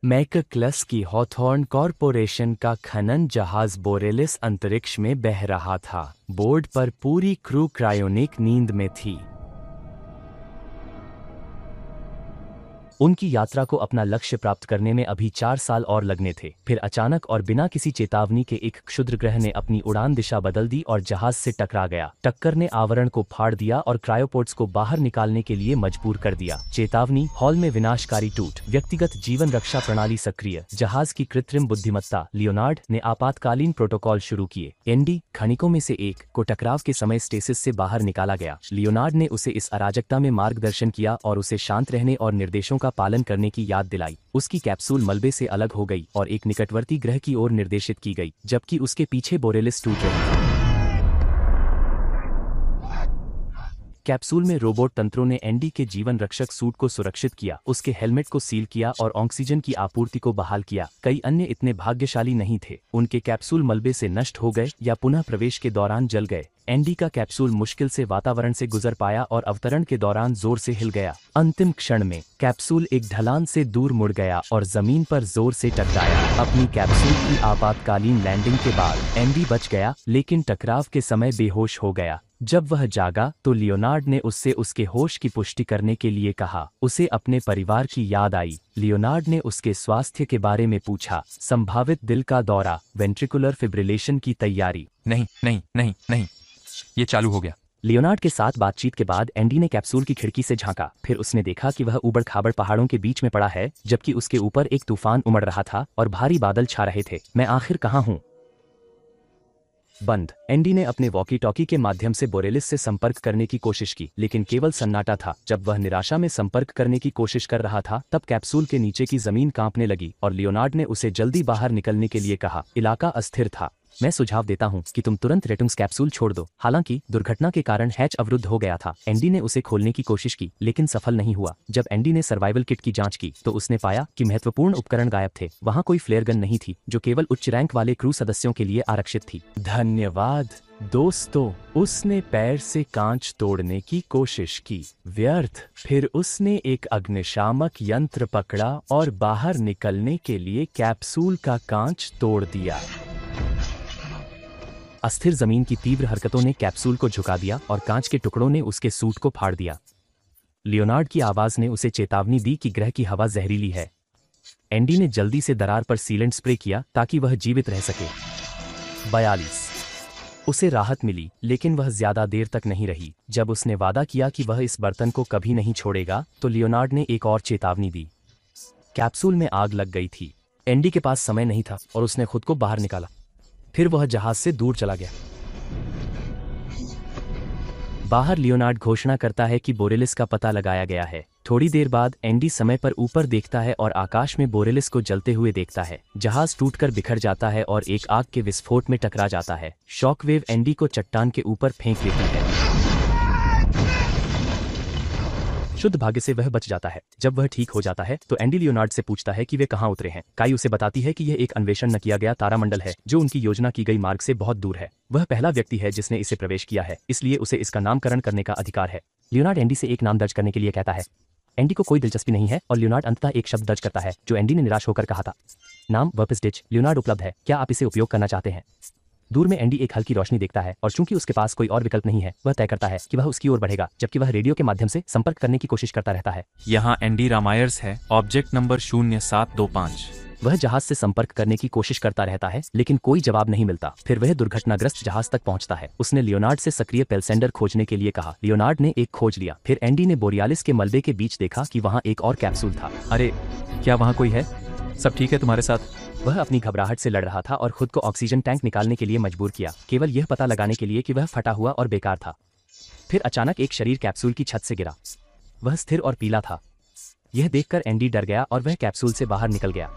मैकक्लस की Hawthorne corporation का खनन जहाज बोरेलिस अंतरिक्ष में बह रहा था। बोर्ड पर पूरी क्रू क्रायोनिक नींद में थी। उनकी यात्रा को अपना लक्ष्य प्राप्त करने में अभी 4 साल और लगने थे। फिर अचानक और बिना किसी चेतावनी के एक क्षुद्रग्रह ने अपनी उड़ान दिशा बदल दी और जहाज से टकरा गया। टक्कर ने आवरण को फाड़ दिया और क्रायोपोर्ट्स को बाहर निकालने के लिए मजबूर कर दिया। चेतावनी, हॉल में विनाशकारी टूट, व्यक्तिगत जीवन रक्षा प्रणाली सक्रिय, जहाज की कृत्रिम बुद्धिमत्ता। लियोनार्ड ने आपातकालीन प्रोटोकॉल शुरू किए। एंडी, खनिकों में से एक, को टकराव के समय स्टेसिस से बाहर निकाला गया। लियोनार्ड ने उसे इस अराजकता में मार्गदर्शन किया और उसे शांत रहने और निर्देशों का पालन करने की याद दिलाई। उसकी कैप्सूल मलबे से अलग हो गई और एक निकटवर्ती ग्रह की ओर निर्देशित की गई, जबकि उसके पीछे बोरेलिस टूट रही थी। कैप्सूल में रोबोट तंत्रों ने एंडी के जीवन रक्षक सूट को सुरक्षित किया, उसके हेलमेट को सील किया और ऑक्सीजन की आपूर्ति को बहाल किया। कई अन्य इतने भाग्यशाली नहीं थे। उनके कैप्सूल मलबे से नष्ट हो गए या पुनः प्रवेश के दौरान जल गए। एंडी का कैप्सूल मुश्किल से वातावरण से गुजर पाया और अवतरण के दौरान जोर से हिल गया। अंतिम क्षण में कैप्सूल एक ढलान से दूर मुड़ गया और जमीन पर जोर से टकराया। अपनी कैप्सूल की आपातकालीन लैंडिंग के बाद एंडी बच गया, लेकिन टकराव के समय बेहोश हो गया। जब वह जागा तो लियोनार्ड ने उससे उसके होश की पुष्टि करने के लिए कहा। उसे अपने परिवार की याद आई। लियोनार्ड ने उसके स्वास्थ्य के बारे में पूछा। संभावित दिल का दौरा, वेंट्रिकुलर फिब्रिलेशन की तैयारी। नहीं नहीं नहीं नहीं, ये चालू हो गया। लियोनार्ड के साथ बातचीत के बाद एंडी ने कैप्सूल की खिड़की से झांका। फिर उसने देखा कि वह ऊबड़-खाबड़ पहाड़ों के बीच में पड़ा है, जबकि उसके ऊपर एक तूफान उमड़ रहा था और भारी बादल छा रहे थे। मैं आखिर कहाँ हूँ? बंद। एंडी ने अपने वॉकी टॉकी के माध्यम से बोरेलिस से संपर्क करने की कोशिश की, लेकिन केवल सन्नाटा था। जब वह निराशा में संपर्क करने की कोशिश कर रहा था, तब कैप्सूल के नीचे की जमीन कांपने लगी और लियोनार्ड ने उसे जल्दी बाहर निकलने के लिए कहा। इलाका अस्थिर था। मैं सुझाव देता हूं कि तुम तुरंत रेटुंग्स कैप्सूल छोड़ दो। हालांकि दुर्घटना के कारण हैच अवरुद्ध हो गया था। एंडी ने उसे खोलने की कोशिश की, लेकिन सफल नहीं हुआ। जब एंडी ने सर्वाइवल किट की जांच की तो उसने पाया कि महत्वपूर्ण उपकरण गायब थे। वहां कोई फ्लेयर गन नहीं थी, जो केवल उच्च रैंक वाले क्रू सदस्यों के लिए आरक्षित थी। धन्यवाद दोस्तों। उसने पैर से कांच तोड़ने की कोशिश की, व्यर्थ। फिर उसने एक अग्निशामक यंत्र पकड़ा और बाहर निकलने के लिए कैप्सूल का कांच तोड़ दिया। अस्थिर जमीन की तीव्र हरकतों ने कैप्सूल को झुका दिया और कांच के टुकड़ों ने उसके सूट को फाड़ दिया। लियोनार्ड की आवाज ने उसे चेतावनी दी कि ग्रह की हवा जहरीली है। एंडी ने जल्दी से दरार पर सीलेंट स्प्रे किया ताकि वह जीवित रह सके। 42। उसे राहत मिली, लेकिन वह ज्यादा देर तक नहीं रही। जब उसने वादा किया कि वह इस बर्तन को कभी नहीं छोड़ेगा, तो लियोनार्ड ने एक और चेतावनी दी। कैप्सूल में आग लग गई थी। एंडी के पास समय नहीं था और उसने खुद को बाहर निकाला। फिर वह जहाज से दूर चला गया। बाहर लियोनार्ड घोषणा करता है कि बोरेलिस का पता लगाया गया है। थोड़ी देर बाद एंडी समय पर ऊपर देखता है और आकाश में बोरेलिस को जलते हुए देखता है। जहाज टूटकर बिखर जाता है और एक आग के विस्फोट में टकरा जाता है। शॉकवेव एंडी को चट्टान के ऊपर फेंक देती है। शुद्ध भाग्य से वह बच जाता है। जब वह ठीक हो जाता है तो एंडी लियोनार्ड से पूछता है कि वे कहाँ उतरे हैं। काई उसे बताती है कि यह एक अन्वेषण न किया गया तारामंडल है, जो उनकी योजना की गई मार्ग से बहुत दूर है। वह पहला व्यक्ति है जिसने इसे प्रवेश किया है, इसलिए उसे इसका नामकरण करने का अधिकार है। लियोनार्ड एंडी से एक नाम दर्ज करने के लिए कहता है। एंडी को कोई दिलचस्पी नहीं है और लियोनार्ड अंततः एक शब्द दर्ज करता है जो एंडी ने निराश होकर कहा था। नाम वर्पिस डिच। लियोनार्ड उपलब्ध है, क्या आप इसे उपयोग करना चाहते हैं? दूर में एंडी एक हल्की रोशनी देखता है और चूंकि उसके पास कोई और विकल्प नहीं है, वह तय करता है कि वह उसकी ओर बढ़ेगा, जबकि वह रेडियो के माध्यम से संपर्क करने की कोशिश करता रहता है। यहाँ एंडी रामायर्स है, ऑब्जेक्ट नंबर 0725। वह जहाज से संपर्क करने की कोशिश करता रहता है, लेकिन कोई जवाब नहीं मिलता। फिर वह दुर्घटनाग्रस्त जहाज तक पहुंचता है। उसने लियोनार्ड से सक्रिय पेलसेंडर खोजने के लिए कहा। लियोनार्ड ने एक खोज लिया। फिर एंडी ने बोरियालिस के मलबे के बीच देखा कि वहां एक और कैप्सूल था। अरे, क्या वहां कोई है? सब ठीक है तुम्हारे साथ? वह अपनी घबराहट से लड़ रहा था और खुद को ऑक्सीजन टैंक निकालने के लिए मजबूर किया, केवल यह पता लगाने के लिए कि वह फटा हुआ और बेकार था। फिर अचानक एक शरीर कैप्सूल की छत से गिरा। वह स्थिर और पीला था। यह देखकर एंडी डर गया और वह कैप्सूल से बाहर निकल गया।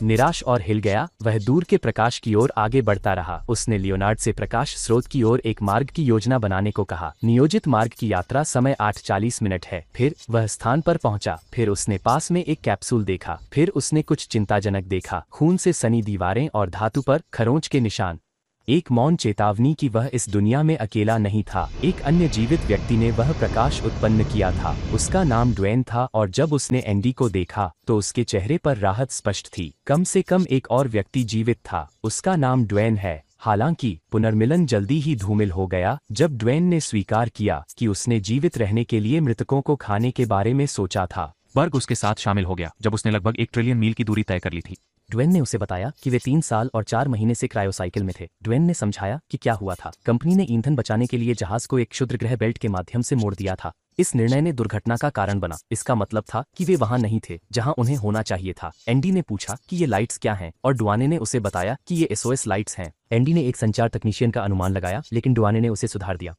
निराश और हिल गया, वह दूर के प्रकाश की ओर आगे बढ़ता रहा। उसने लियोनार्ड से प्रकाश स्रोत की ओर एक मार्ग की योजना बनाने को कहा। नियोजित मार्ग की यात्रा समय 8:40 मिनट है। फिर वह स्थान पर पहुंचा। फिर उसने पास में एक कैप्सूल देखा। फिर उसने कुछ चिंताजनक देखा, खून से सनी दीवारें और धातु पर खरोंच के निशान। एक मौन चेतावनी कि वह इस दुनिया में अकेला नहीं था। एक अन्य जीवित व्यक्ति ने वह प्रकाश उत्पन्न किया था। उसका नाम ड्वेन था और जब उसने एंडी को देखा तो उसके चेहरे पर राहत स्पष्ट थी। कम से कम एक और व्यक्ति जीवित था। उसका नाम ड्वेन है। हालांकि पुनर्मिलन जल्दी ही धूमिल हो गया जब ड्वेन ने स्वीकार किया कि उसने जीवित रहने के लिए मृतकों को खाने के बारे में सोचा था। बर्ग उसके साथ शामिल हो गया जब उसने लगभग 1 ट्रिलियन मील की दूरी तय कर ली थी। ड्वेन ने उसे बताया कि वे 3 साल और 4 महीने से क्रायोसाइकिल में थे। ड्वेन ने समझाया कि क्या हुआ था। कंपनी ने ईंधन बचाने के लिए जहाज को एक क्षुद्रग्रह बेल्ट के माध्यम से मोड़ दिया था। इस निर्णय ने दुर्घटना का कारण बना। इसका मतलब था कि वे वहां नहीं थे जहां उन्हें होना चाहिए था। एंडी ने पूछा कि ये लाइट्स क्या हैं और डुआने ने उसे बताया कि ये एसओएस लाइट्स हैं। एंडी ने एक संचार तकनीशियन का अनुमान लगाया लेकिन डुआने ने उसे सुधार दिया।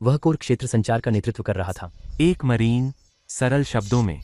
वह कोर क्षेत्र संचार का नेतृत्व कर रहा था। एक मरीन, सरल शब्दों में,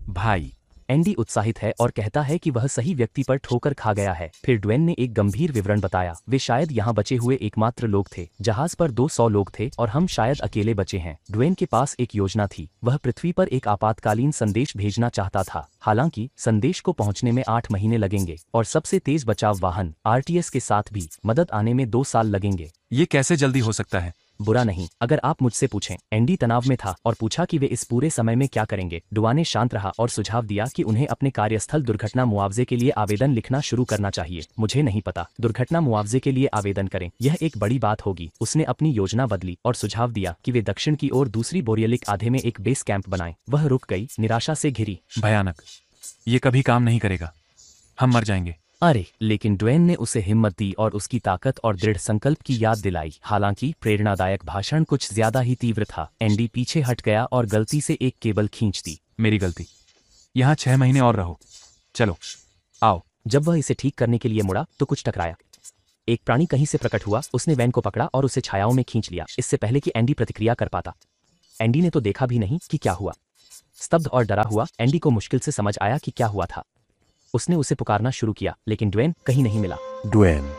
भाई। एंडी उत्साहित है और कहता है कि वह सही व्यक्ति पर ठोकर खा गया है। फिर ड्वेन ने एक गंभीर विवरण बताया। वे शायद यहाँ बचे हुए एकमात्र लोग थे। जहाज पर 200 लोग थे और हम शायद अकेले बचे हैं। ड्वेन के पास एक योजना थी। वह पृथ्वी पर एक आपातकालीन संदेश भेजना चाहता था। हालांकि संदेश को पहुंचने में 8 महीने लगेंगे और सबसे तेज बचाव वाहन आरटीएस के साथ भी मदद आने में 2 साल लगेंगे। ये कैसे जल्दी हो सकता है? बुरा नहीं, अगर आप मुझसे पूछें। एंडी तनाव में था और पूछा कि वे इस पूरे समय में क्या करेंगे। डुआने शांत रहा और सुझाव दिया कि उन्हें अपने कार्यस्थल दुर्घटना मुआवजे के लिए आवेदन लिखना शुरू करना चाहिए। मुझे नहीं पता, दुर्घटना मुआवजे के लिए आवेदन करें, यह एक बड़ी बात होगी। उसने अपनी योजना बदली और सुझाव दिया कि वे दक्षिण की ओर दूसरी बोरियलिक आधे में एक बेस कैंप बनाएं। वह रुक गई, निराशा से घिरी। भयानक, ये कभी काम नहीं करेगा, हम मर जाएंगे। अरे, लेकिन ड्वेन ने उसे हिम्मत दी और उसकी ताकत और दृढ़ संकल्प की याद दिलाई। हालांकि प्रेरणादायक भाषण कुछ ज्यादा ही तीव्र था। एंडी पीछे हट गया और गलती से एक केबल खींच दी। मेरी गलती। यहाँ 6 महीने और रहो। चलो, आओ। जब वह इसे ठीक करने के लिए मुड़ा तो कुछ टकराया। एक प्राणी कहीं से प्रकट हुआ। उसने वैन को पकड़ा और उसे छायाओं में खींच लिया, इससे पहले कि एंडी प्रतिक्रिया कर पाता। एंडी ने तो देखा भी नहीं कि क्या हुआ। स्तब्ध और डरा हुआ, एंडी को मुश्किल से समझ आया कि क्या हुआ था। उसने उसे पुकारना शुरू किया लेकिन ड्वेन कहीं नहीं मिला। ड्वेन।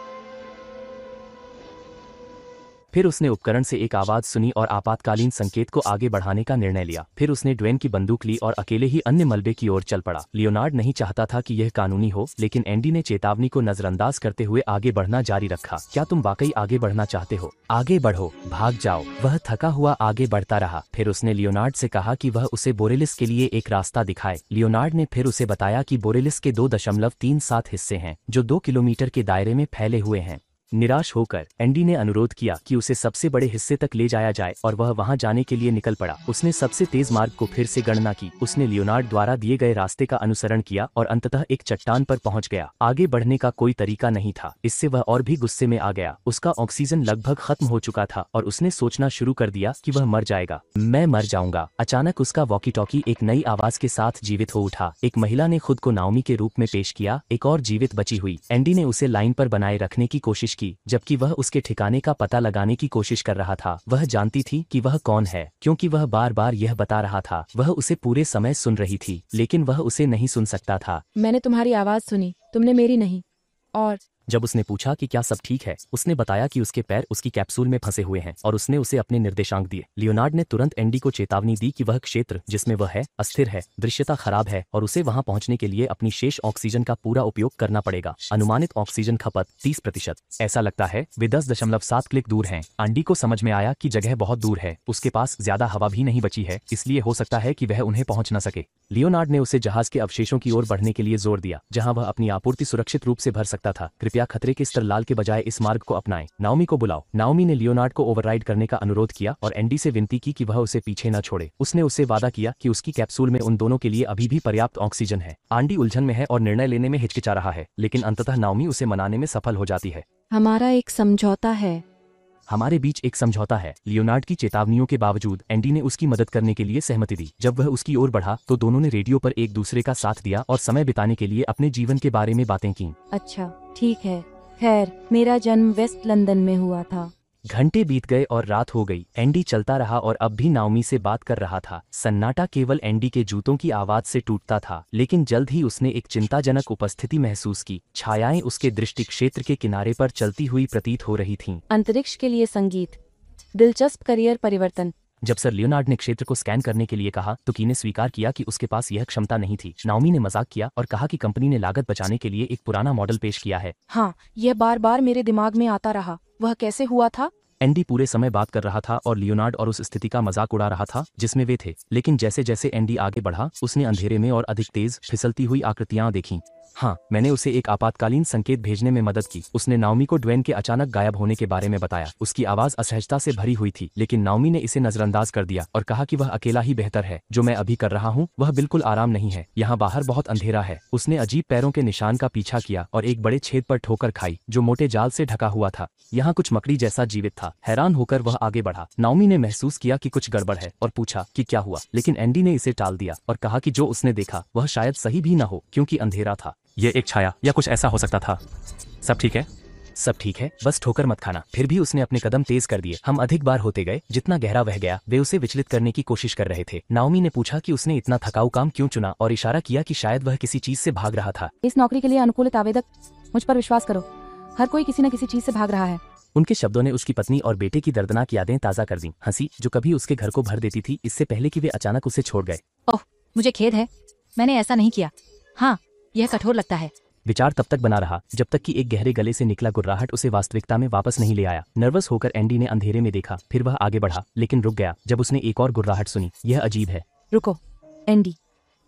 फिर उसने उपकरण से एक आवाज सुनी और आपातकालीन संकेत को आगे बढ़ाने का निर्णय लिया। फिर उसने ड्वेन की बंदूक ली और अकेले ही अन्य मलबे की ओर चल पड़ा। लियोनार्ड नहीं चाहता था कि यह कानूनी हो, लेकिन एंडी ने चेतावनी को नजरअंदाज करते हुए आगे बढ़ना जारी रखा। क्या तुम वाकई आगे बढ़ना चाहते हो? आगे बढ़ो, भाग जाओ। वह थका हुआ आगे बढ़ता रहा। फिर उसने लियोनार्ड से कहा कि वह उसे बोरेलिस के लिए एक रास्ता दिखाए। लियोनार्ड ने फिर उसे बताया कि बोरेलिस के 2.37 हिस्से हैं जो 2 किलोमीटर के दायरे में फैले हुए हैं। निराश होकर एंडी ने अनुरोध किया कि उसे सबसे बड़े हिस्से तक ले जाया जाए और वह वहां जाने के लिए निकल पड़ा। उसने सबसे तेज मार्ग को फिर से गणना की। उसने लियोनार्ड द्वारा दिए गए रास्ते का अनुसरण किया और अंततः एक चट्टान पर पहुंच गया। आगे बढ़ने का कोई तरीका नहीं था। इससे वह और भी गुस्से में आ गया। उसका ऑक्सीजन लगभग खत्म हो चुका था और उसने सोचना शुरू कर दिया कि वह मर जाएगा। मैं मर जाऊंगा। अचानक उसका वॉकी टॉकी एक नई आवाज के साथ जीवित हो उठा। एक महिला ने खुद को नाओमी के रूप में पेश किया, एक और जीवित बची हुई। एंडी ने उसे लाइन पर बनाए रखने की कोशिश की जबकि वह उसके ठिकाने का पता लगाने की कोशिश कर रहा था। वह जानती थी कि वह कौन है क्योंकि वह बार बार यह बता रहा था। वह उसे पूरे समय सुन रही थी लेकिन वह उसे नहीं सुन सकता था। मैंने तुम्हारी आवाज सुनी, तुमने मेरी नहीं। और जब उसने पूछा कि क्या सब ठीक है, उसने बताया कि उसके पैर उसकी कैप्सूल में फंसे हुए हैं और उसने उसे अपने निर्देशांक दिए। लियोनार्ड ने तुरंत एंडी को चेतावनी दी कि वह क्षेत्र जिसमें वह है अस्थिर है, दृश्यता खराब है और उसे वहां पहुंचने के लिए अपनी शेष ऑक्सीजन का पूरा उपयोग करना पड़ेगा। अनुमानित ऑक्सीजन खपत 30%। ऐसा लगता है वे 10.7 क्लिक दूर हैं। एंडी को समझ में आया कि जगह बहुत दूर है। उसके पास ज्यादा हवा भी नहीं बची है, इसलिए हो सकता है कि वह उन्हें पहुंच न सके। लियोनार्ड ने उसे जहाज के अवशेषों की ओर बढ़ने के लिए जोर दिया जहां वह अपनी आपूर्ति सुरक्षित रूप से भर सकता था। कृपया खतरे के स्तर लाल के बजाय इस मार्ग को अपनाएं। नाओमी को बुलाओ। नाओमी ने लियोनार्ड को ओवरराइड करने का अनुरोध किया और एंडी से विनती की कि वह उसे पीछे न छोड़े। उसने उससे वादा किया कि उसकी कैप्सूल में उन दोनों के लिए अभी भी पर्याप्त ऑक्सीजन है। एंडी उलझन में है और निर्णय लेने में हिचकिचा रहा है, लेकिन अंततः नाओमी उसे मनाने में सफल हो जाती है। हमारा एक समझौता है। हमारे बीच एक समझौता है। लियोनार्ड की चेतावनियों के बावजूद एंडी ने उसकी मदद करने के लिए सहमति दी। जब वह उसकी ओर बढ़ा तो दोनों ने रेडियो पर एक दूसरे का साथ दिया और समय बिताने के लिए अपने जीवन के बारे में बातें की। अच्छा, ठीक है। खैर, मेरा जन्म वेस्ट लंदन में हुआ था। घंटे बीत गए और रात हो गई। एंडी चलता रहा और अब भी नाओमी से बात कर रहा था। सन्नाटा केवल एंडी के जूतों की आवाज से टूटता था, लेकिन जल्द ही उसने एक चिंताजनक उपस्थिति महसूस की। छायाएं उसके दृष्टि क्षेत्र के किनारे पर चलती हुई प्रतीत हो रही थीं। अंतरिक्ष के लिए संगीत, दिलचस्प करियर परिवर्तन। जब सर लियोनार्ड ने क्षेत्र को स्कैन करने के लिए कहा तो की ने स्वीकार किया कि उसके पास यह क्षमता नहीं थी। नाओमी ने मजाक किया और कहा कि कंपनी ने लागत बचाने के लिए एक पुराना मॉडल पेश किया है। हाँ, यह बार बार मेरे दिमाग में आता रहा। वह कैसे हुआ था? एंडी पूरे समय बात कर रहा था और लियोनार्ड और उस स्थिति का मजाक उड़ा रहा था जिसमें वे थे। लेकिन जैसे जैसे एंडी आगे बढ़ा उसने अंधेरे में और अधिक तेज फिसलती हुई आकृतियां देखीं। हाँ, मैंने उसे एक आपातकालीन संकेत भेजने में मदद की। उसने नाओमी को ड्वेन के अचानक गायब होने के बारे में बताया। उसकी आवाज असहजता से भरी हुई थी, लेकिन नाओमी ने इसे नजरअंदाज कर दिया और कहा कि वह अकेला ही बेहतर है। जो मैं अभी कर रहा हूँ वह बिल्कुल आराम नहीं है। यहाँ बाहर बहुत अंधेरा है। उसने अजीब पैरों के निशान का पीछा किया और एक बड़े छेद पर ठोकर खाई जो मोटे जाल से ढका हुआ था। यहाँ कुछ मकड़ी जैसा जीवित था। हैरान होकर वह आगे बढ़ा। नाओमी ने महसूस किया कि कुछ गड़बड़ है और पूछा कि क्या हुआ, लेकिन एंडी ने इसे टाल दिया और कहा कि जो उसने देखा वह शायद सही भी न हो क्योंकि अंधेरा था। ये एक छाया या कुछ ऐसा हो सकता था। सब ठीक है? सब ठीक है, बस ठोकर मत खाना। फिर भी उसने अपने कदम तेज कर दिए। हम अधिक बार होते गए। जितना गहरा वह गया वे उसे विचलित करने की कोशिश कर रहे थे। नाओमी ने पूछा कि उसने इतना थकाऊ काम क्यों चुना और इशारा किया कि शायद वह किसी चीज से भाग रहा था। इस नौकरी के लिए अनुकूलित आवेदक, मुझ पर विश्वास करो, हर कोई किसी न किसी चीज से भाग रहा है। उनके शब्दों ने उसकी पत्नी और बेटे की दर्दनाक यादें ताजा कर दी। हंसी जो कभी उसके घर को भर देती थी इससे पहले कि वे अचानक उसे छोड़ गए। ओह, मुझे खेद है, मैंने ऐसा नहीं किया। हाँ, यह कठोर लगता है। विचार तब तक बना रहा जब तक कि एक गहरे गले से निकला गुर्राहट उसे वास्तविकता में वापस नहीं ले आया। नर्वस होकर एंडी ने अंधेरे में देखा, फिर वह आगे बढ़ा लेकिन रुक गया जब उसने एक और गुर्राहट सुनी। यह अजीब है। रुको एंडी,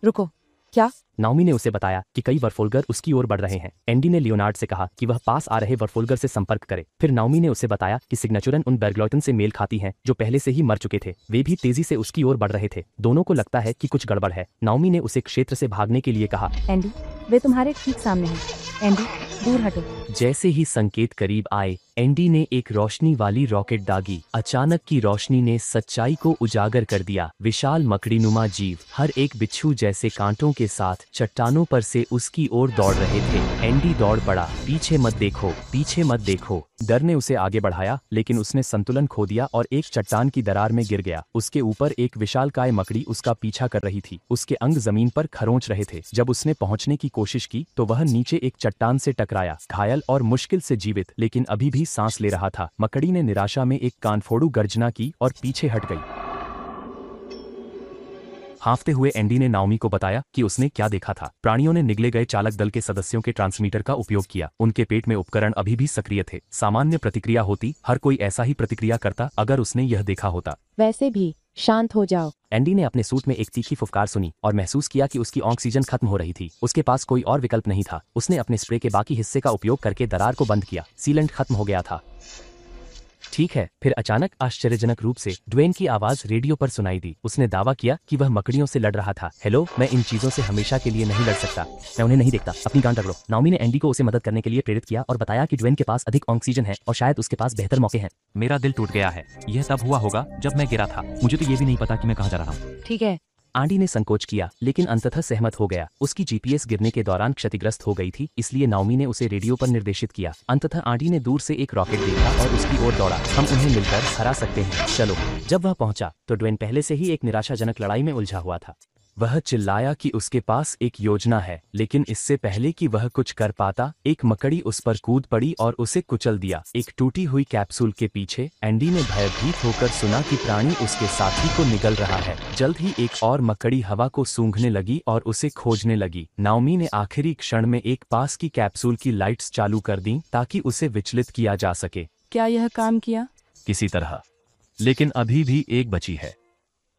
रुको। क्या? नाओमी ने उसे बताया कि कई वर्फोल्गर उसकी ओर बढ़ रहे हैं। एंडी ने लियोनार्ड से कहा कि वह पास आ रहे वर्फोल्गर से संपर्क करे। फिर नाओमी ने उसे बताया कि सिग्नेचरन उन बेरग्लॉयटन से मेल खाती हैं जो पहले से ही मर चुके थे। वे भी तेजी से उसकी ओर बढ़ रहे थे। दोनों को लगता है कि कुछ गड़बड़ है। नाओमी ने उसे क्षेत्र से भागने के लिए कहा। एंडी, वे तुम्हारे ठीक सामने हैं। एंडी, दूर हटो। जैसे ही संकेत करीब आए एंडी ने एक रोशनी वाली रॉकेट दागी। अचानक की रोशनी ने सच्चाई को उजागर कर दिया। विशाल मकड़ीनुमा जीव हर एक बिच्छू जैसे कांटों के साथ चट्टानों पर से उसकी ओर दौड़ रहे थे। एंडी दौड़ पड़ा। पीछे मत देखो, पीछे मत देखो। डर ने उसे आगे बढ़ाया लेकिन उसने संतुलन खो दिया और एक चट्टान की दरार में गिर गया। उसके ऊपर एक विशालकाय मकड़ी उसका पीछा कर रही थी। उसके अंग जमीन पर खरोंच रहे थे। जब उसने पहुंचने की कोशिश की तो वह नीचे एक चट्टान से टकराया, घायल और मुश्किल से जीवित लेकिन अभी भी सांस ले रहा था। मकड़ी ने निराशा में एक कानफोड़ू गर्जना की और पीछे हट गई। हाँफते हुए एंडी ने नाओमी को बताया कि उसने क्या देखा था। प्राणियों ने निगले गए चालक दल के सदस्यों के ट्रांसमीटर का उपयोग किया। उनके पेट में उपकरण अभी भी सक्रिय थे। सामान्य प्रतिक्रिया होती, हर कोई ऐसा ही प्रतिक्रिया करता अगर उसने यह देखा होता। वैसे भी शांत हो जाओ। एंडी ने अपने सूट में एक तीखी फुफकार सुनी और महसूस किया कि उसकी ऑक्सीजन खत्म हो रही थी। उसके पास कोई और विकल्प नहीं था। उसने अपने स्प्रे के बाकी हिस्से का उपयोग करके दरार को बंद किया। सीलेंट खत्म हो गया था। ठीक है। फिर अचानक आश्चर्यजनक रूप से ड्वेन की आवाज रेडियो पर सुनाई दी। उसने दावा किया कि वह मकड़ियों से लड़ रहा था। हेलो, मैं इन चीजों से हमेशा के लिए नहीं लड़ सकता। मैं उन्हें नहीं देखता। अपनी गांड रगड़ो। नाओमी ने एंडी को उसे मदद करने के लिए प्रेरित किया और बताया कि ड्वेन के पास अधिक ऑक्सीजन है और शायद उसके पास बेहतर मौके हैं। मेरा दिल टूट गया है। यह तब हुआ होगा जब मैं गिरा था। मुझे तो ये भी नहीं पता कि मैं कहाँ जा रहा हूँ। ठीक है। आंडी ने संकोच किया लेकिन अंततः सहमत हो गया। उसकी जीपीएस गिरने के दौरान क्षतिग्रस्त हो गई थी, इसलिए नाओमी ने उसे रेडियो पर निर्देशित किया। अंततः आंडी ने दूर से एक रॉकेट देखा और उसकी ओर दौड़ा। हम उन्हें मिलकर हरा सकते हैं, चलो। जब वह पहुंचा तो ड्वेन पहले से ही एक निराशाजनक लड़ाई में उलझा हुआ था। वह चिल्लाया कि उसके पास एक योजना है, लेकिन इससे पहले कि वह कुछ कर पाता एक मकड़ी उस पर कूद पड़ी और उसे कुचल दिया। एक टूटी हुई कैप्सूल के पीछे एंडी ने भयभीत होकर सुना कि प्राणी उसके साथी को निगल रहा है। जल्द ही एक और मकड़ी हवा को सूंघने लगी और उसे खोजने लगी। नाओमी ने आखिरी क्षण में एक पास की कैप्सूल की लाइट्स चालू कर दी ताकि उसे विचलित किया जा सके। क्या यह काम किया? किसी तरह, लेकिन अभी भी एक बची है।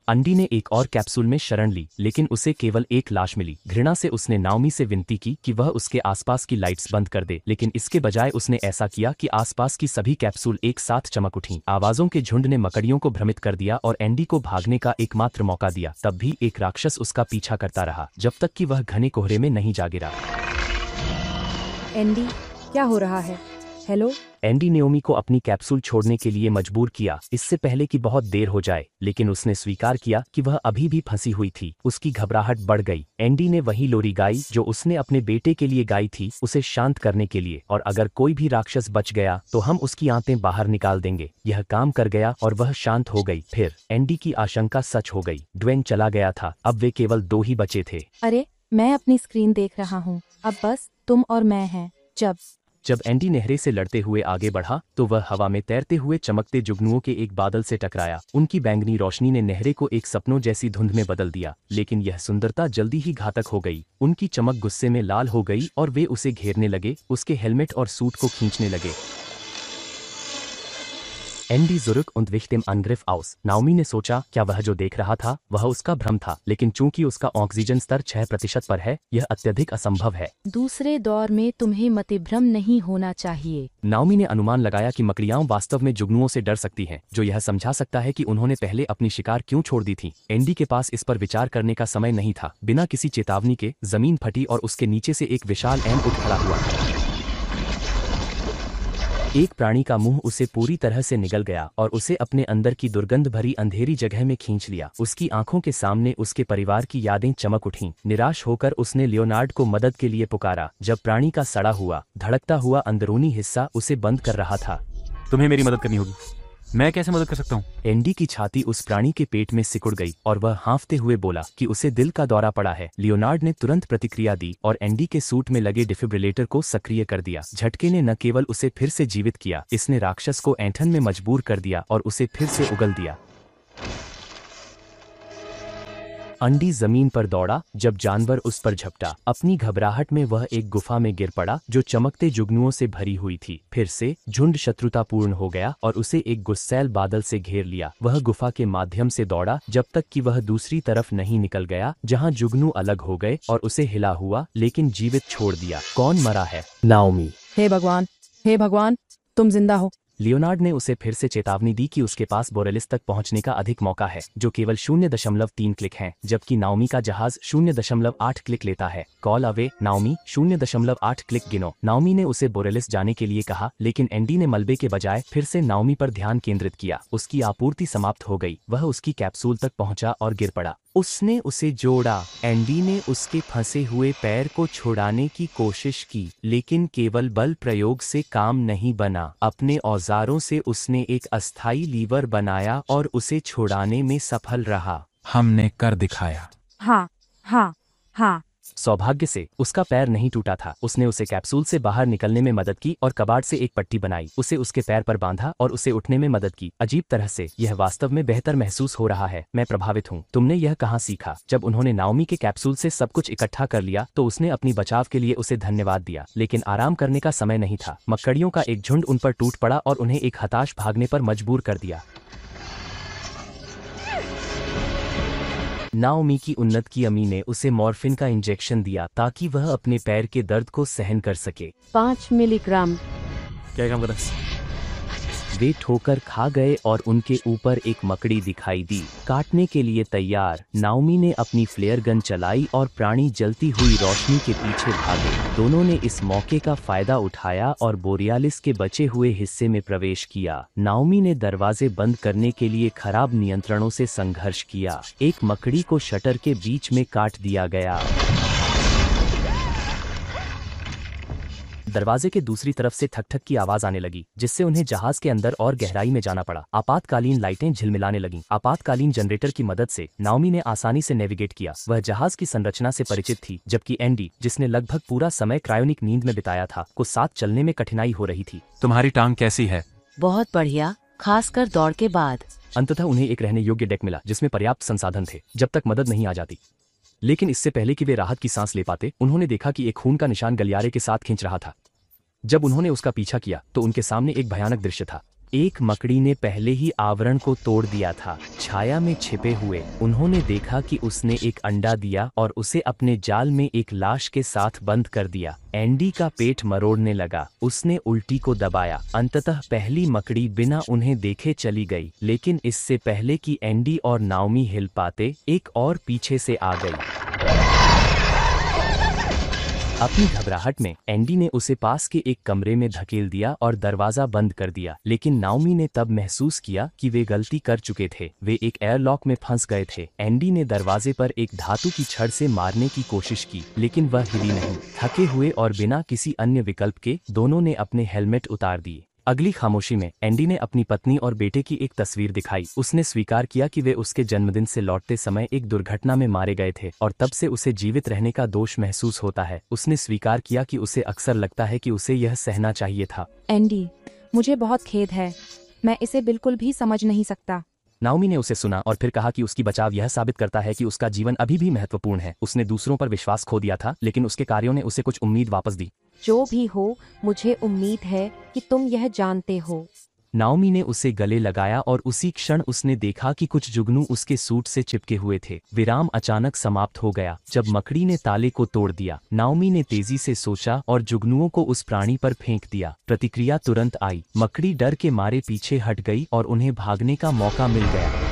अंडी ने एक और कैप्सूल में शरण ली लेकिन उसे केवल एक लाश मिली। घृणा से उसने नाओमी से विनती की कि वह उसके आसपास की लाइट्स बंद कर दे, लेकिन इसके बजाय उसने ऐसा किया कि आसपास की सभी कैप्सूल एक साथ चमक उठीं। आवाजों के झुंड ने मकड़ियों को भ्रमित कर दिया और एंडी को भागने का एकमात्र मौका दिया। तब भी एक राक्षस उसका पीछा करता रहा जब तक कि वह घने कोहरे में नहीं जा गिरा। एंडी, क्या हो रहा है? हेलो? एंडी नाओमी को अपनी कैप्सूल छोड़ने के लिए मजबूर किया इससे पहले कि बहुत देर हो जाए, लेकिन उसने स्वीकार किया कि वह अभी भी फंसी हुई थी। उसकी घबराहट बढ़ गई। एंडी ने वही लोरी गाई जो उसने अपने बेटे के लिए गाई थी, उसे शांत करने के लिए, और अगर कोई भी राक्षस बच गया तो हम उसकी आंतें बाहर निकाल देंगे। यह काम कर गया और वह शांत हो गई। फिर एंडी की आशंका सच हो गई। ड्वेन चला गया था। अब वे केवल 2 ही बचे थे। अरे, मैं अपनी स्क्रीन देख रहा हूँ। अब बस तुम और मैं हैं। जब जब एंडी नहरे से लड़ते हुए आगे बढ़ा तो वह हवा में तैरते हुए चमकते जुगनुओं के एक बादल से टकराया। उनकी बैंगनी रोशनी ने नहरे को एक सपनों जैसी धुंध में बदल दिया, लेकिन यह सुंदरता जल्दी ही घातक हो गई। उनकी चमक गुस्से में लाल हो गई और वे उसे घेरने लगे, उसके हेलमेट और सूट को खींचने लगे। एंडी ज़ुरुक und wich dem Angriff aus। Naomi ने सोचा क्या वह जो देख रहा था वह उसका भ्रम था, लेकिन चूंकि उसका ऑक्सीजन स्तर 6% पर है, यह अत्यधिक असंभव है। दूसरे दौर में तुम्हें मतिभ्रम नहीं होना चाहिए। नाओमी ने अनुमान लगाया कि मकड़ियाँ वास्तव में जुगनुओं से डर सकती हैं, जो यह समझा सकता है कि उन्होंने पहले अपनी शिकार क्यों छोड़ दी थी। एंडी के पास इस पर विचार करने का समय नहीं था। बिना किसी चेतावनी के जमीन फटी और उसके नीचे से एक विशाल एम उठ खड़ा हुआ। एक प्राणी का मुंह उसे पूरी तरह से निगल गया और उसे अपने अंदर की दुर्गंध भरी अंधेरी जगह में खींच लिया। उसकी आंखों के सामने उसके परिवार की यादें चमक उठीं। निराश होकर उसने लियोनार्ड को मदद के लिए पुकारा, जब प्राणी का सड़ा हुआ, धड़कता हुआ अंदरूनी हिस्सा उसे बंद कर रहा था। तुम्हें मेरी मदद करनी होगी। मैं कैसे मदद कर सकता हूँ? एंडी की छाती उस प्राणी के पेट में सिकुड़ गई और वह हाँफते हुए बोला कि उसे दिल का दौरा पड़ा है। लियोनार्ड ने तुरंत प्रतिक्रिया दी और एंडी के सूट में लगे डिफिब्रिलेटर को सक्रिय कर दिया। झटके ने न केवल उसे फिर से जीवित किया, इसने राक्षस को ऐंठन में मजबूर कर दिया और उसे फिर से उगल दिया। अंडी जमीन पर दौड़ा जब जानवर उस पर झपटा। अपनी घबराहट में वह एक गुफा में गिर पड़ा जो चमकते जुगनुओं से भरी हुई थी। फिर से झुंड शत्रुतापूर्ण हो गया और उसे एक गुस्सैल बादल से घेर लिया। वह गुफा के माध्यम से दौड़ा जब तक कि वह दूसरी तरफ नहीं निकल गया, जहां जुगनू अलग हो गए और उसे हिला हुआ लेकिन जीवित छोड़ दिया। कौन मरा है? नाओमी। हे भगवान, तुम जिंदा हो। लियोनार्ड ने उसे फिर से चेतावनी दी कि उसके पास बोरेलिस तक पहुंचने का अधिक मौका है, जो केवल 0.3 क्लिक हैं, जबकि नाओमी का जहाज 0.8 क्लिक लेता है। कॉल अवे नाओमी, 0.8 क्लिक गिनो। नाओमी ने उसे बोरेलिस जाने के लिए कहा, लेकिन एंडी ने मलबे के बजाय फिर से नाओमी पर ध्यान केंद्रित किया। उसकी आपूर्ति समाप्त हो गई। वह उसकी कैप्सूल तक पहुंचा और गिर पड़ा। उसने उसे जोड़ा। एंडी ने उसके फंसे हुए पैर को छुड़ाने की कोशिश की, लेकिन केवल बल प्रयोग से काम नहीं बना। अपने औजारों से उसने एक अस्थायी लीवर बनाया और उसे छुड़ाने में सफल रहा। हमने कर दिखाया। हाँ। सौभाग्य से उसका पैर नहीं टूटा था। उसने उसे कैप्सूल से बाहर निकलने में मदद की और कबाड़ से एक पट्टी बनाई, उसे उसके पैर पर बांधा और उसे उठने में मदद की। अजीब तरह से यह वास्तव में बेहतर महसूस हो रहा है। मैं प्रभावित हूँ। तुमने यह कहाँ सीखा? जब उन्होंने नाओमी के कैप्सूल से सब कुछ इकट्ठा कर लिया तो उसने अपनी बचाव के लिए उसे धन्यवाद दिया, लेकिन आराम करने का समय नहीं था। मक्कड़ियों का एक झुंड उन पर टूट पड़ा और उन्हें एक हताश भागने पर मजबूर कर दिया। नाओमी की उन्नत की अम्मी ने उसे मॉर्फिन का इंजेक्शन दिया ताकि वह अपने पैर के दर्द को सहन कर सके। 5 मिलीग्राम। क्या काम कर रहा है? वे ठोकर खा गए और उनके ऊपर एक मकड़ी दिखाई दी, काटने के लिए तैयार। नाओमी ने अपनी फ्लेयर गन चलाई और प्राणी जलती हुई रोशनी के पीछे भागे। दोनों ने इस मौके का फायदा उठाया और बोरियालिस के बचे हुए हिस्से में प्रवेश किया। नाओमी ने दरवाजे बंद करने के लिए खराब नियंत्रणों से संघर्ष किया। एक मकड़ी को शटर के बीच में काट दिया गया। दरवाजे के दूसरी तरफ से ठक ठक की आवाज आने लगी, जिससे उन्हें जहाज के अंदर और गहराई में जाना पड़ा। आपातकालीन लाइटें झिलमिलाने लगीं। आपातकालीन जनरेटर की मदद से नाओमी ने आसानी से नेविगेट किया। वह जहाज की संरचना से परिचित थी, जबकि एंडी, जिसने लगभग पूरा समय क्रायोनिक नींद में बिताया था, को साथ चलने में कठिनाई हो रही थी। तुम्हारी टांग कैसी है? बहुत बढ़िया, खासकर दौड़ के बाद। अंततः उन्हें एक रहने योग्य डेक मिला जिसमें पर्याप्त संसाधन थे जब तक मदद नहीं आ जाती। लेकिन इससे पहले कि वे राहत की सांस ले पाते, उन्होंने देखा कि एक खून का निशान गलियारे के साथ खींच रहा था। जब उन्होंने उसका पीछा किया तो उनके सामने एक भयानक दृश्य था। एक मकड़ी ने पहले ही आवरण को तोड़ दिया था। छाया में छिपे हुए उन्होंने देखा कि उसने एक अंडा दिया और उसे अपने जाल में एक लाश के साथ बंद कर दिया। एंडी का पेट मरोड़ने लगा। उसने उल्टी को दबाया। अंततः पहली मकड़ी बिना उन्हें देखे चली गई, लेकिन इससे पहले कि एंडी और नाओमी हिल पाते, एक और पीछे से आ गई। अपनी घबराहट में एंडी ने उसे पास के एक कमरे में धकेल दिया और दरवाजा बंद कर दिया, लेकिन नाओमी ने तब महसूस किया कि वे गलती कर चुके थे। वे एक एयरलॉक में फंस गए थे। एंडी ने दरवाजे पर एक धातु की छड़ से मारने की कोशिश की, लेकिन वह हिली नहीं। थके हुए और बिना किसी अन्य विकल्प के दोनों ने अपने हेलमेट उतार दिए। अगली खामोशी में एंडी ने अपनी पत्नी और बेटे की एक तस्वीर दिखाई। उसने स्वीकार किया कि वे उसके जन्मदिन से लौटते समय एक दुर्घटना में मारे गए थे और तब से उसे जीवित रहने का दोष महसूस होता है। उसने स्वीकार किया कि उसे अक्सर लगता है कि उसे यह सहना चाहिए था। एंडी, मुझे बहुत खेद है, मैं इसे बिल्कुल भी समझ नहीं सकता। नाओमी ने उसे सुना और फिर कहा कि उसकी बचाव यह साबित करता है कि उसका जीवन अभी भी महत्वपूर्ण है। उसने दूसरों पर विश्वास खो दिया था, लेकिन उसके कार्यों ने उसे कुछ उम्मीद वापस दी। जो भी हो, मुझे उम्मीद है कि तुम यह जानते हो। नाओमी ने उसे गले लगाया और उसी क्षण उसने देखा कि कुछ जुगनू उसके सूट से चिपके हुए थे। विराम अचानक समाप्त हो गया जब मकड़ी ने ताले को तोड़ दिया। नाओमी ने तेजी से सोचा और जुगनुओं को उस प्राणी पर फेंक दिया। प्रतिक्रिया तुरंत आई। मकड़ी डर के मारे पीछे हट गई और उन्हें भागने का मौका मिल गया।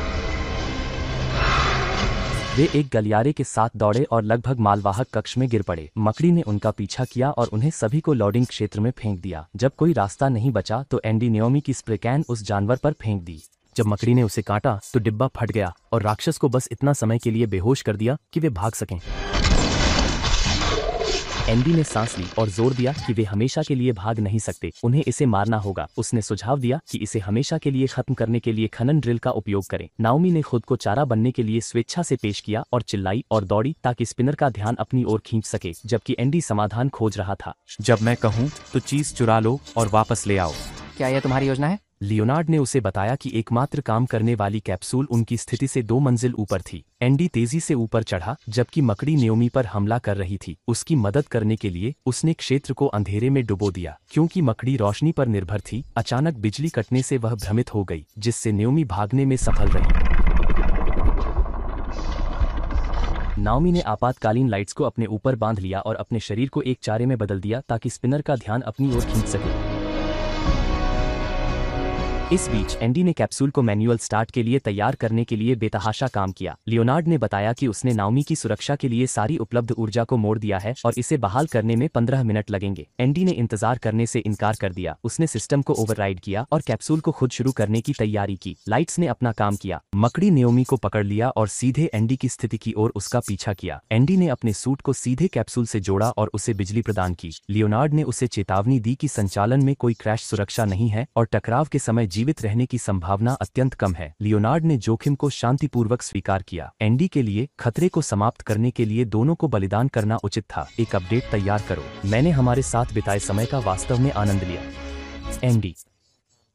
वे एक गलियारे के साथ दौड़े और लगभग मालवाहक कक्ष में गिर पड़े। मकड़ी ने उनका पीछा किया और उन्हें सभी को लोडिंग क्षेत्र में फेंक दिया। जब कोई रास्ता नहीं बचा तो एंडी नाओमी की स्प्रे कैन उस जानवर पर फेंक दी। जब मकड़ी ने उसे काटा तो डिब्बा फट गया और राक्षस को बस इतना समय के लिए बेहोश कर दिया कि वे भाग सकें। एंडी ने सांस ली और जोर दिया कि वे हमेशा के लिए भाग नहीं सकते, उन्हें इसे मारना होगा। उसने सुझाव दिया कि इसे हमेशा के लिए खत्म करने के लिए खनन ड्रिल का उपयोग करें। नाओमी ने खुद को चारा बनने के लिए स्वेच्छा से पेश किया और चिल्लाई और दौड़ी ताकि स्पिनर का ध्यान अपनी ओर खींच सके, जबकि एंडी समाधान खोज रहा था। जब मैं कहूँ तो चीज चुरा लो और वापस ले आओ। क्या यह तुम्हारी योजना है? लियोनार्ड ने उसे बताया कि एकमात्र काम करने वाली कैप्सूल उनकी स्थिति से 2 मंजिल ऊपर थी। एंडी तेजी से ऊपर चढ़ा जबकि मकड़ी नाओमी पर हमला कर रही थी। उसकी मदद करने के लिए उसने क्षेत्र को अंधेरे में डुबो दिया। क्योंकि मकड़ी रोशनी पर निर्भर थी, अचानक बिजली कटने से वह भ्रमित हो गई, जिससे नाओमी भागने में सफल रही। नाओमी ने आपातकालीन लाइट्स को अपने ऊपर बांध लिया और अपने शरीर को एक चारे में बदल दिया ताकि स्पिनर का ध्यान अपनी ओर खींच सके। इस बीच एंडी ने कैप्सूल को मैन्युअल स्टार्ट के लिए तैयार करने के लिए बेतहाशा काम किया। लियोनार्ड ने बताया कि उसने नाओमी की सुरक्षा के लिए सारी उपलब्ध ऊर्जा को मोड़ दिया है और इसे बहाल करने में 15 मिनट लगेंगे। एंडी ने इंतजार करने से इनकार कर दिया। उसने सिस्टम को ओवरराइड किया और कैप्सूल को खुद शुरू करने की तैयारी की। लाइट्स ने अपना काम किया। मकड़ी नाओमी को पकड़ लिया और सीधे एंडी की स्थिति की ओर उसका पीछा किया। एंडी ने अपने सूट को सीधे कैप्सूल से जोड़ा और उसे बिजली प्रदान की। लियोनार्ड ने उसे चेतावनी दी कि संचालन में कोई क्रैश सुरक्षा नहीं है और टकराव के समय जीवित रहने की संभावना अत्यंत कम है। लियोनार्ड ने जोखिम को शांतिपूर्वक स्वीकार किया। एंडी के लिए खतरे को समाप्त करने के लिए दोनों को बलिदान करना उचित था। एक अपडेट तैयार करो। मैंने हमारे साथ बिताए समय का वास्तव में आनंद लिया। एंडी।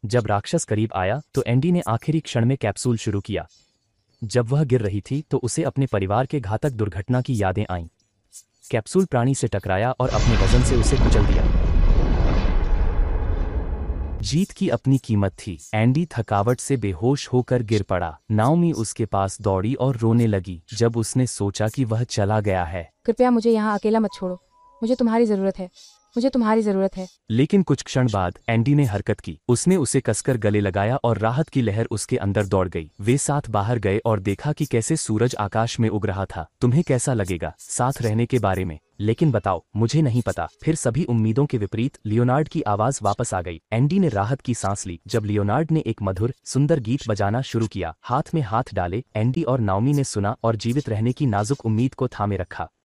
जब राक्षस करीब आया तो एंडी ने आखिरी क्षण में कैप्सूल शुरू किया। जब वह गिर रही थी तो उसे अपने परिवार के घातक दुर्घटना की यादें आईं। कैप्सूल प्राणी से टकराया और अपने वजन से उसे कुचल दिया। जीत की अपनी कीमत थी। एंडी थकावट से बेहोश होकर गिर पड़ा। नाओमी उसके पास दौड़ी और रोने लगी जब उसने सोचा कि वह चला गया है। कृपया मुझे यहाँ अकेला मत छोड़ो, मुझे तुम्हारी जरूरत है, मुझे तुम्हारी जरूरत है। लेकिन कुछ क्षण बाद एंडी ने हरकत की। उसने उसे कसकर गले लगाया और राहत की लहर उसके अंदर दौड़ गई। वे साथ बाहर गए और देखा कि कैसे सूरज आकाश में उग रहा था। तुम्हें कैसा लगेगा साथ रहने के बारे में? लेकिन बताओ, मुझे नहीं पता। फिर सभी उम्मीदों के विपरीत लियोनार्ड की आवाज वापस आ गई। एंडी ने राहत की सांस ली जब लियोनार्ड ने एक मधुर सुंदर गीत बजाना शुरू किया। हाथ में हाथ डाले एंडी और नाओमी ने सुना और जीवित रहने की नाजुक उम्मीद को थामे रखा।